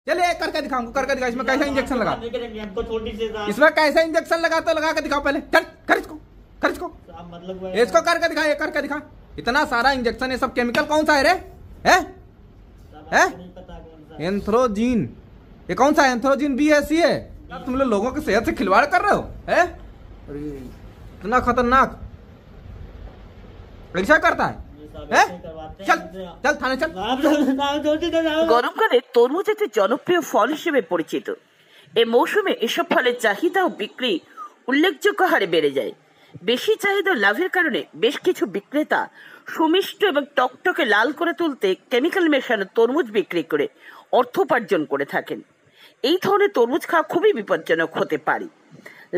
चलिए करके दिखाऊंगा, करके दिखा। इसमें कैसा इंजेक्शन लगा, इसमें कैसा इंजेक्शन लगा तो लगा के दिखाओ पहले। चल कर इसको, कर इसको, इसको करके दिखा, ये करके दिखा। इतना सारा इंजेक्शन, ये सब केमिकल कौन सा है रे? है एंथ्रोजीन। ये कौन सा है? एंथ्रोजीन बी है, सी है? तुम लोगों की सेहत से खिलवाड़ कर रहे हो? है इतना खतरनाक ऐसा करता है? चल चल थाने चल। গরমকালে তরমুজ একটি জনপ্রিয় ফল হিসেবে পরিচিত। এই মৌসুমে এসব ফলের চাহিদা ও বিক্রি উল্লেখযোগ্য হারে বেড়ে যায়। বেশি চাহিদা লাভের কারণে বেশ কিছু বিক্রেতা সুমিষ্ট এবং টকটকে লাল করে তুলতে কেমিক্যাল মেশানো তরমুজ বিক্রি করে অর্থ উপার্জন করে থাকেন। এই ধরনের তরমুজ খাওয়া খুবই বিপজ্জনক হতে পারে।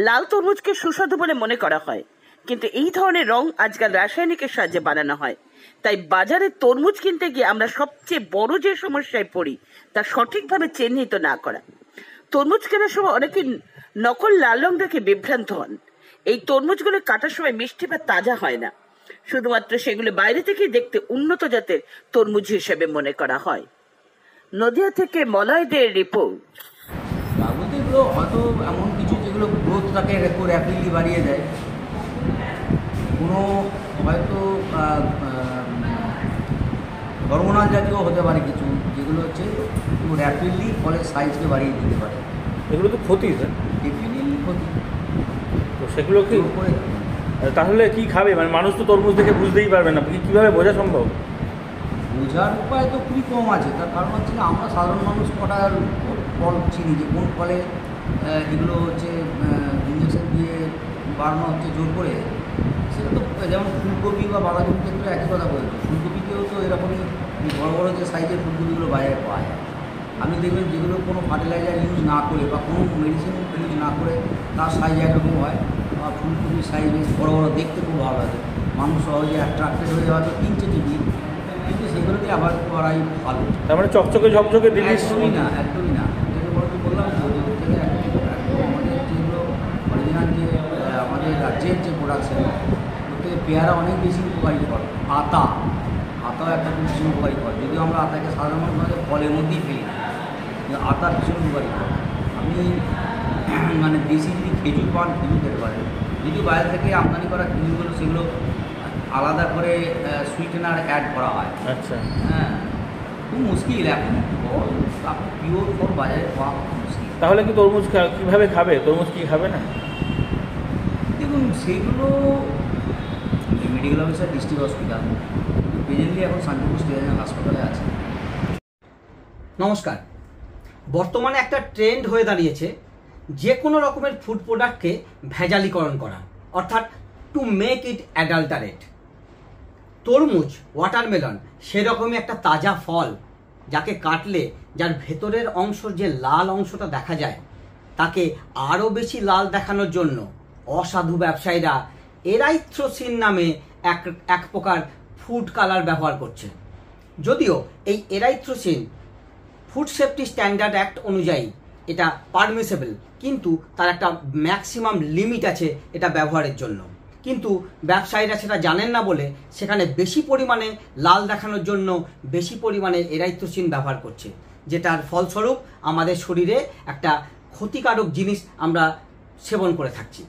লাল তরমুজকে সুস্বাদু বলে মনে করা হয়, কিন্তু এই ধরনের রং আজকাল রাসায়নিকের সাহায্যে বানানো হয়। তাই বাজারে তরমুজ কিনতে গিয়ে আমরা সবচেয়ে বড় যে সমস্যায় পড়ি তা সঠিকভাবে চিহ্নিত না করা। তরমুজ কেনার সময় অনেকে নকল লাল রং দেখে বিভ্রান্ত হন। এই তরমুজগুলো কাটার সময় মিষ্টি বা তাজা হয় না, শুধুমাত্র সেগুলো বাইরে থেকে দেখতে উন্নত জাতের তরমুজ হিসেবে মনে করা হয়। নদিয়া থেকে মলয়দের রিপোর্ট। এগুলো হয়তো এমন কিছু যেগুলো গ্রোথটাকে র্যাপিডলি বাড়িয়ে দেয়, কোনো হয়তো হরমোনাল জাতীয় হতে পারে কিছু, যেগুলো হচ্ছে র্যাপিডলি ফলের সাইজকে বাড়িয়ে দিতে পারে। এগুলো তো ক্ষতি, স্যার ডেফিনেটলি ক্ষতি। তো সেগুলো কি তাহলে কি খাবে? মানে মানুষ তো তরমুজ দেখে বুঝতেই পারবে না, কীভাবে বোঝা সম্ভব? বোঝার উপায় তো খুবই কম আছে। তার কারণ হচ্ছে না, আমরা সাধারণ মানুষ কটা ফল চিনি যে কোন ফলে এগুলো হচ্ছে ইঞ্জেকশন দিয়ে বাড়ানো হচ্ছে জোর করে। সেটা তো যেমন ফুলকপি বা বাঁধাকপির ক্ষেত্রে একই কথা বলতো। ফুলকপিতেও তো এরকমই বড় বড় যে সাইজের ফুলকপিগুলো বাজারে পাওয়া যায়। আপনি দেখবেন যেগুলো কোনো ফার্টিলাইজার ইউজ না করে বা কোনো মেডিসিন ইউজ না করে তার সাইজ একরকম হয়। আর ফুলকপির সাইজ বেশ বড়ো বড়ো, দেখতে খুব ভালো লাগে, মানুষ সহজে অ্যাট্রাক্টেড হয়ে হয়তো কিনছে ঠিকই, কিন্তু সেগুলোকে আবার করাই ভালো। তার মানে চকচকে ঝকঝকে জিনিস একদমই না, একদমই না। বললাম তো থেকে আমাদের যেগুলো অরিজিনাল যে আমাদের রাজ্যের যে প্রোডাকশন, ওর থেকে পেয়ারা অনেক বেশি উপকারী ফল। আতাও একটা খুব ভীষণ উপকারী ফল, যদিও আমরা আতাকে সাধারণভাবে ফলের মধ্যেই ফেলি না, কিন্তু আতা ভীষণ উপকারী ফল। আপনি মানে দেশি যদি খেজুর পান, খেজুর খেতে পারেন। যদি বাইরে থেকে আমদানি করা খেজুরগুলো, সেগুলো আলাদা করে সুইটেনার অ্যাড করা হয়। আচ্ছা, হ্যাঁ, খুব মুশকিল এখন ফল, আপনি পিওর ফল বাজারে পাওয়া খুব মুশকিল। তাহলে কি তরমুজ কীভাবে খাবে? তরমুজ কি খাবে না? দেখুন, সেইগুলো medical officer district hospital, presently এখন শান্তিপুর স্টেশন হাসপাতালে আছে। নমস্কার। বর্তমানে একটা ট্রেন্ড হয়ে দাঁড়িয়েছে যে কোনো রকমের ফুড প্রোডাক্টকে ভেজালিকরণ করা, অর্থাৎ টু মেক ইট অ্যাডাল্টারেট। তরমুজ, ওয়াটারমেলন সেরকমই একটা তাজা ফল, যাকে কাটলে যার ভেতরের অংশ, যে লাল অংশটা দেখা যায়, তাকে আরও বেশি লাল দেখানোর জন্য অসাধু ব্যবসায়ীরা এরাইথ্রোসিন নামে এক প্রকার ফুড কালার ব্যবহার করছে। যদিও এই এরাইথ্রোসিন ফুড সেফটি স্ট্যান্ডার্ড অ্যাক্ট অনুযায়ী এটা পারমিসেবল, কিন্তু তার একটা ম্যাক্সিমাম লিমিট আছে এটা ব্যবহারের জন্য। কিন্তু ব্যবসায়ীরা সেটা জানেন না বলে সেখানে বেশি পরিমাণে লাল দেখানোর জন্য বেশি পরিমাণে এরাইথ্রোসিন ব্যবহার করছে, যেটার ফলস্বরূপ আমাদের শরীরে একটা ক্ষতিকারক জিনিস আমরা সেবন করে থাকছি।